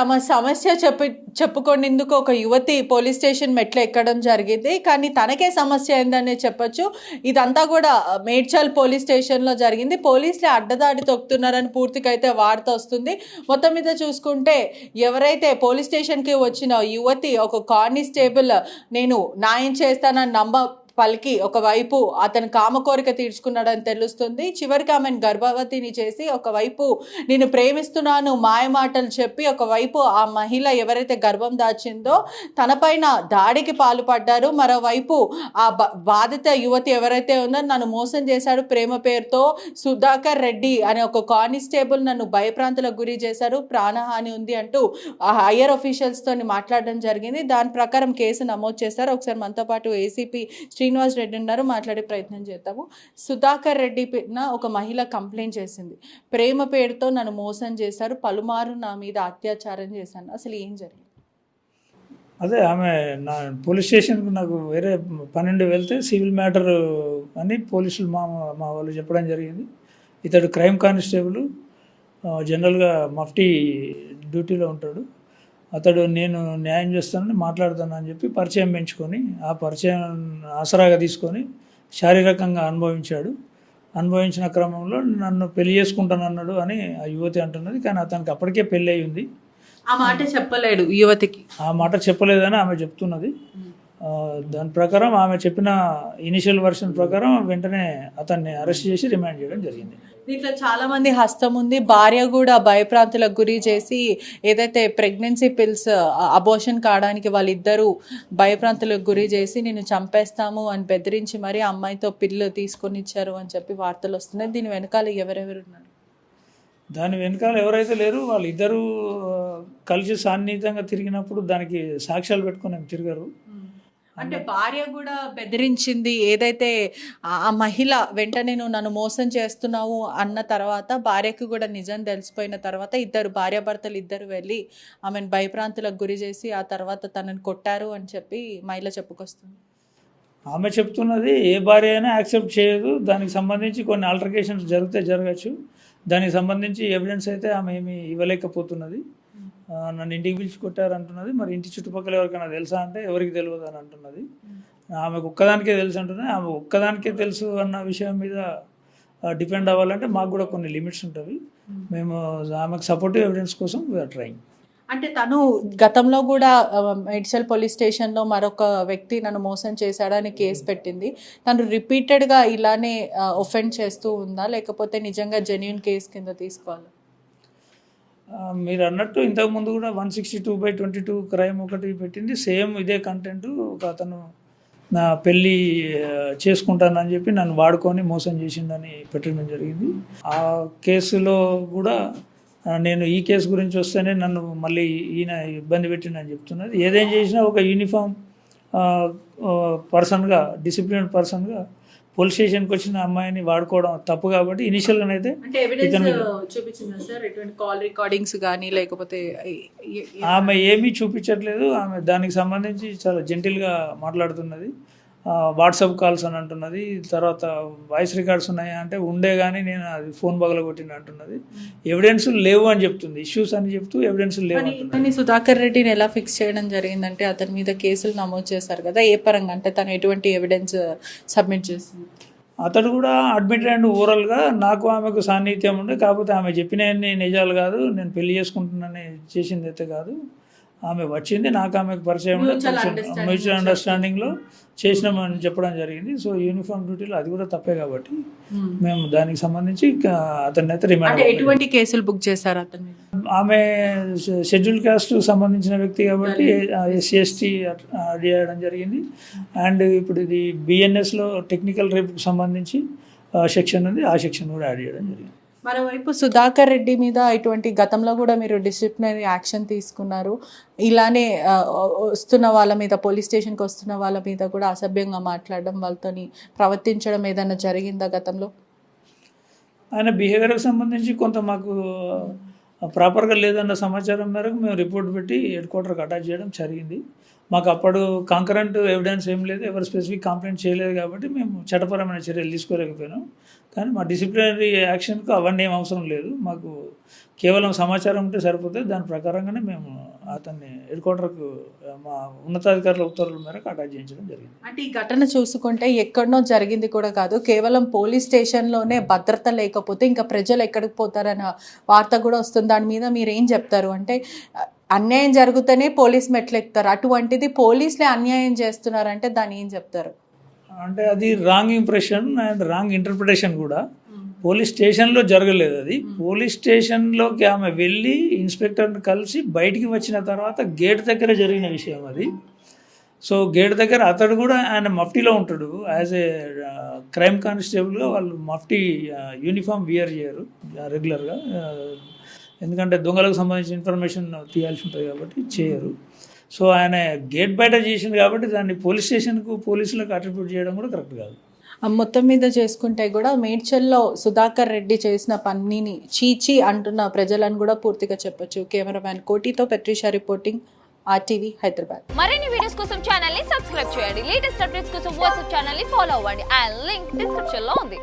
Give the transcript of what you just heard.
తమ సమస్య చెప్పుకునేందుకు ఒక యువతి పోలీస్ స్టేషన్ మెట్లు ఎక్కడం జరిగింది. కానీ తనకే సమస్య అయిందనే చెప్పొచ్చు. ఇదంతా కూడా మేడ్చల్ పోలీస్ స్టేషన్‌లో జరిగింది. పోలీసులే అడ్డదాడి తొక్కుతున్నారని పూర్తిగా అయితే వార్త వస్తుంది. మొత్తం మీద చూసుకుంటే ఎవరైతే పోలీస్ స్టేషన్‌కి వచ్చిన యువతి ఒక కానిస్టేబుల్ నేను న్యాయం చేస్తానని పలికి ఒకవైపు అతను కామకోరిక తీర్చుకున్నాడని తెలుస్తుంది. చివరికి ఆమెను గర్భవతిని చేసి ఒకవైపు నేను ప్రేమిస్తున్నాను మాయమాటలు చెప్పి ఒకవైపు ఆ మహిళ ఎవరైతే గర్భం దాచిందో తనపైన దాడికి పాల్పడ్డారు. మరోవైపు ఆ బాధిత యువతి ఎవరైతే ఉందో నన్ను మోసం చేశాడు ప్రేమ పేరుతో సుధాకర్ రెడ్డి అనే ఒక కానిస్టేబుల్ నన్ను భయప్రాంతులకు గురి చేశారు, ప్రాణహాని ఉంది అంటూ ఆ హయ్యర్ ఆఫీషియల్స్తో మాట్లాడడం జరిగింది. దాని ప్రకారం కేసు నమోదు చేశారు. ఒకసారి మనతో పాటు ఏసీపీ శ్రీనివాస్ రెడ్డి ఉన్నారు, మాట్లాడే ప్రయత్నం చేద్దాము. సుధాకర్ రెడ్డి పైన ఒక మహిళ కంప్లైంట్ చేసింది, ప్రేమ పేరుతో నన్ను మోసం చేశారు, పలుమారు నా మీద అత్యాచారం చేశాను. అసలు ఏం జరిగింది? అదే ఆమె నా పోలీస్ స్టేషన్కి నాకు వేరే పన్నెండు వెళ్తే సివిల్ మ్యాటర్ అని పోలీసులు మా వాళ్ళు చెప్పడం జరిగింది. ఇతడు క్రైమ్ కానిస్టేబుల్, జనరల్గా మఫ్టీ డ్యూటీలో ఉంటాడు. అతడు నేను న్యాయం చేస్తానని మాట్లాడతానని చెప్పి పరిచయం పెంచుకొని ఆ పరిచయం ఆసరాగా తీసుకొని శారీరకంగా అనుభవించిన క్రమంలో నన్ను పెళ్లి చేసుకుంటానన్నాడు అని ఆ యువతి అంటున్నది. కానీ అతనికి అప్పటికే పెళ్ళి అయి ఉంది. ఆ మాట చెప్పలేడు యువతికి, ఆ మాట చెప్పలేదని ఆమె చెప్తున్నది. దాని ప్రకారం ఆమె చెప్పిన ఇనిషియల్ వర్షన్ ప్రకారం వెంటనే అతన్ని అరెస్ట్ చేసి రిమాండ్ చేయడం జరిగింది. దీంట్లో చాలా మంది హస్తం ఉంది. భార్య కూడా భయప్రాంతులకు గురి చేసి ఏదైతే ప్రెగ్నెన్సీ పిల్స్ అబోషన్ కావడానికి వాళ్ళిద్దరూ భయప్రాంతులకు గురి చేసి నేను చంపేస్తాము అని బెదిరించి మరి అమ్మాయితో పిల్లు తీసుకొని ఇచ్చారు అని చెప్పి వార్తలు వస్తున్నాయి. దీని వెనకాల ఎవరెవరు ఉన్నారు? దాని వెనకాల ఎవరైతే లేరు, వాళ్ళిద్దరూ కలిసి సాన్నిహితంగా తిరిగినప్పుడు దానికి సాక్ష్యాలు పెట్టుకొని తిరిగారు. అంటే భార్య కూడా బెదిరించింది. ఏదైతే ఆ మహిళ వెంటనే నువ్వు నన్ను మోసం చేస్తున్నావు అన్న తర్వాత భార్యకు కూడా నిజం తెలిసిపోయిన తర్వాత భార్యాభర్తలు ఇద్దరు వెళ్ళి ఆమెను భయప్రాంతులకు గురి చేసి ఆ తర్వాత తనని కొట్టారు అని చెప్పి మహిళ చెప్పుకొస్తుంది. ఆమె చెప్తున్నది ఏ భార్య అయినా యాక్సెప్ట్ చేయదు. దానికి సంబంధించి కొన్ని ఆల్టర్కేషన్స్ జరగచ్చు. దానికి సంబంధించి ఎవిడెన్స్ అయితే ఆమె ఏమి ఇవ్వలేకపోతున్నది. నన్ను ఇంటికి పిలిచి కొట్టారు అంటున్నది. మరి ఇంటి చుట్టుపక్కల ఎవరికైనా తెలుసా అంటే ఎవరికి తెలియదు అని అంటున్నది. ఆమెకు ఒక్కదానికే తెలుసు అంటున్నది. ఆమె ఒక్కదానికే తెలుసు అన్న విషయం మీద డిపెండ్ అవ్వాలంటే మాకు కూడా కొన్ని లిమిట్స్ ఉంటుంది. మేము ఆమెకు సపోర్టివ్ ఎవిడెన్స్ కోసం వీఆర్ ట్రైయింగ్. అంటే తను గతంలో కూడా మేడ్చల్ పోలీస్ స్టేషన్లో మరొక వ్యక్తి నన్ను మోసం చేశాడని కేసు పెట్టింది. తను రిపీటెడ్గా ఇలానే ఒఫెండ్ చేస్తూ ఉందా, లేకపోతే నిజంగా జెన్యూన్ కేసు కింద తీసుకోవాలి? మీరు అన్నట్టు ఇంతకుముందు కూడా 162/22 క్రైమ్ ఒకటి పెట్టింది. సేమ్ ఇదే కంటెంట్. ఒక అతను నా పెళ్ళి చేసుకుంటానని చెప్పి నన్ను వాడుకొని మోసం చేసిందని పెట్టడం జరిగింది. ఆ కేసులో కూడా నేను ఈ కేసు గురించి వస్తేనే నన్ను మళ్ళీ ఈయన ఇబ్బంది పెట్టిందని చెప్తున్నది. ఏదేం చేసినా ఒక యూనిఫామ్ పర్సన్గా, డిసిప్లిన్ పర్సన్గా పోలీస్ స్టేషన్కి వచ్చిన అమ్మాయిని వాడుకోవడం తప్పు. కాబట్టి ఇనిషియల్గానైతే ఆమె ఏమీ చూపించట్లేదు. ఆమె దానికి సంబంధించి చాలా జెంటిల్గా మాట్లాడుతున్నది. వాట్సాప్ కాల్స్ అని అంటున్నది. తర్వాత వాయిస్ రికార్డ్స్ ఉన్నాయా అంటే ఉండే కానీ నేను అది ఫోన్ పగలగొట్టిన అంటున్నది. ఎవిడెన్స్ లేవు అని చెప్తుంది. ఇష్యూస్ అని చెప్తూ ఎవిడెన్స్ లేవు అంటున్నది. సుధాకర్ రెడ్డిని ఎలా ఫిక్స్ చేయడం జరిగిందంటే అతని మీద కేసులు నమోదు చేశారు కదా, ఏ పరంగా అంటే తను ఎటువంటి ఎవిడెన్స్ సబ్మిట్ చేసింది? అతడు కూడా అడ్మిట్ అండ్ ఓవరాల్గా నాకు ఆమెకు సాన్నిహిత్యం ఉండే, కాకపోతే ఆమె చెప్పినవన్నీ నిజాలు కాదు, నేను పెళ్లి చేసుకుంటున్నానని చేసింది అయితే కాదు. ఆమె వచ్చింది, నాకు ఆమెకు పరిచయం మ్యూచువల్ అండర్స్టాండింగ్లో చేసినామని చెప్పడం జరిగింది. సో యూనిఫామ్ డ్యూటీలో అది కూడా తప్పే కాబట్టి మేము దానికి సంబంధించి అతన్ని అయితే రిమాండ్. ఎటువంటి కేసులు బుక్ చేశారు అతను? ఆమె షెడ్యూల్ కాస్ట్ సంబంధించిన వ్యక్తి కాబట్టి SC/ST యాడ్ చేయడం జరిగింది. అండ్ ఇప్పుడు ఇది BNSలో టెక్నికల్ రేపుకు సంబంధించి సెక్షన్ ఉంది, ఆ సెక్షన్ కూడా యాడ్ చేయడం జరిగింది. మరోవైపు సుధాకర్ రెడ్డి మీద ఇటువంటి గతంలో కూడా మీరు డిసిప్లినరీ యాక్షన్ తీసుకున్నారు. ఇలానే వస్తున్న వాళ్ళ మీద, పోలీస్ స్టేషన్కి వస్తున్న వాళ్ళ మీద కూడా అసభ్యంగా మాట్లాడడం, వాళ్ళతోని ప్రవర్తించడం ఏదైనా జరిగిందా గతంలో? ఆయన బిహేవియర్కి సంబంధించి కొంత మాకు ప్రాపర్గా లేదన్న సమాచారం మేరకు మేము రిపోర్ట్ పెట్టి హెడ్ క్వార్టర్కి అటాచ్ చేయడం జరిగింది. మాకు అప్పుడు కాంకరెంట్ ఎవిడెన్స్ ఏం లేదు, ఎవరు స్పెసిఫిక్ కంప్లైంట్ చేయలేదు కాబట్టి మేము చట్టపరమైన చర్యలు తీసుకోలేకపోయినాం. కానీ మా డిసిప్లినరీ యాక్షన్కు అవన్నీ ఏం అవసరం లేదు, మాకు కేవలం సమాచారం ఉంటే సరిపోతే దాని ప్రకారంగానే మేము అతన్ని హెడ్ క్వార్టర్కు మా ఉన్నతాధికారుల ఉత్తర్వుల మేరకు అటాచ్ చేయించడం జరిగింది. అంటే ఈ ఘటన చూసుకుంటే ఎక్కడనో జరిగింది కూడా కాదు, కేవలం పోలీస్ స్టేషన్లోనే భద్రత లేకపోతే ఇంకా ప్రజలు ఎక్కడికి పోతారన్న వార్త కూడా వస్తుంది. దాని మీద మీరు ఏం చెప్తారు? అంటే అన్యాయం జరుగుతూనే పోలీస్ మెట్లు ఎక్కుతారు, అటువంటిది పోలీసులే అన్యాయం చేస్తున్నారంటే దాన్ని ఏం చెప్తారు? అంటే అది wrong impression and wrong interpretation కూడా. పోలీస్ స్టేషన్లో జరగలేదు, అది పోలీస్ స్టేషన్లోకి ఆమె వెళ్ళి ఇన్స్పెక్టర్ని కలిసి బయటికి వచ్చిన తర్వాత గేట్ దగ్గర జరిగిన విషయం అది. సో గేట్ దగ్గర అతడు కూడా ఆయన మఫ్టీలో ఉంటాడు, యాజ్ ఏ క్రైమ్ కానిస్టేబుల్గా వాళ్ళు మఫ్టీ యూనిఫామ్ వియర్ చేయరు రెగ్యులర్గా, ఎందుకంటే దొంగలకు సంబంధించిన ఇన్ఫర్మేషన్ తీయాల్సి ఉంటుంది కాబట్టి చేయరు. సో ఆయన గేట్ బయట చేసింది కాబట్టి దాన్ని పోలీస్ స్టేషన్కు పోలీసులకు అట్రిబ్యూట్ చేయడం కూడా కరెక్ట్ కాదు. మొత్తం మీద చేసుకుంటే కూడా మేడ్చల్లో సుధాకర్ రెడ్డి చేసిన పనిని చీచి అంటున్న ప్రజలను కూడా పూర్తిగా చెప్పొచ్చు. Cameraman కోటితో పెట్రిషా reporting, RTV Hyderabad. మరిన్ని వీడియోస్ కోసం ఛానల్ ని సబ్స్క్రైబ్ చేయండి. లేటెస్ట్ అప్డేట్స్ కోసం వాట్సాప్ ఛానల్ ని ఫాలో అవ్వండి. ఆ లింక్ డిస్క్రిప్షన్ లో ఉంది.